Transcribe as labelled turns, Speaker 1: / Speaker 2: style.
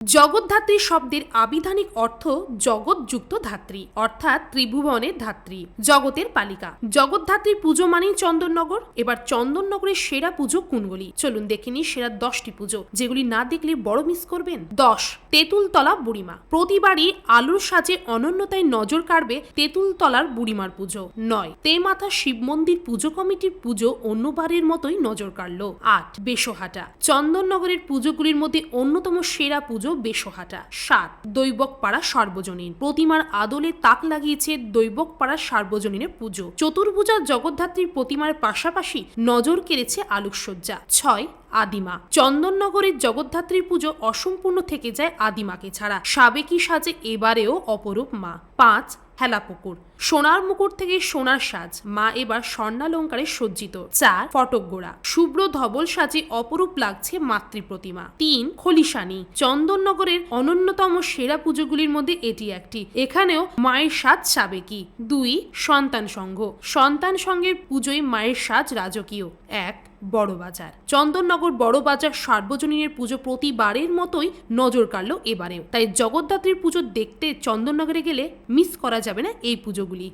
Speaker 1: জগদ্ধাত্রী শব্দের আবিধানিক অর্থ জগৎযুক্ত ধাত্রী অর্থাৎ ত্রিভুবনের ধাত্রী, জগতের পালিকা। জগদ্ধাত্রীর পুজো মানেই চন্দননগর। এবার চন্দননগরের সেরা পুজো কোনগুলি চলুন দেখে নিই। সেরা 10টি পুজো যেগুলি না দেখলে বড় মিস করবেন। 10, তেঁতুলতলা বুড়িমা। প্রতিবারই আলোর সাজে অনন্যতায় নজর কাড়বে তেঁতুলতলার বুড়িমার পুজো। 9, তেমাথা শিব মন্দির পুজো কমিটির পুজো অন্যবারের মতোই নজর কাড়ল। 8, বেশহাটা। চন্দননগরের পুজোগুলির মধ্যে অন্যতম সেরা পুজো বেশহাটা। 7, দৈবকপাড়া সার্বজনীন। প্রতিমার আদলে তাক লাগিয়েছে দৈবকপাড়া সার্বজনীনের পুজো। চতুর্ভুজা জগদ্ধাত্রীর প্রতিমার পাশাপাশি নজর কেড়েছে আলোকসজ্জা। 6, আদিমা। চন্দননগরের জগদ্ধাত্রীর পুজো অসম্পূর্ণ থেকে যায় আদিমাকে ছাড়া। সাবেকি সাজে এবারেও অপরূপ মা। 5, হেলাপুকুর। সোনার মুকুট থেকে সোনার সাজ, মা এবার স্বর্ণালঙ্কারে সজ্জিত। 4, ফটকগোড়া। শুভ্র ধবল সাজে অপরূপ লাগছে মাতৃ প্রতিমা। 3, খলিশানি। চন্দননগরের অনন্যতম সেরা পুজোগুলির মধ্যে এটি একটি। এখানেও মায়ের সাজ সাবেকি। 2, সন্তান সংঘ। সন্তান সংঘের পুজোয় মায়ের সাজ রাজকীয়। 1, বড়বাজার। চন্দননগর বড়বাজার সার্বজনীনের পুজো প্রতিবারের মতোই নজর কাড়ল এবারেও। তাই জগদ্ধাত্রীর পুজো দেখতে চন্দননগরে গেলে মিস করা যাবে না এই পুজোগুলি।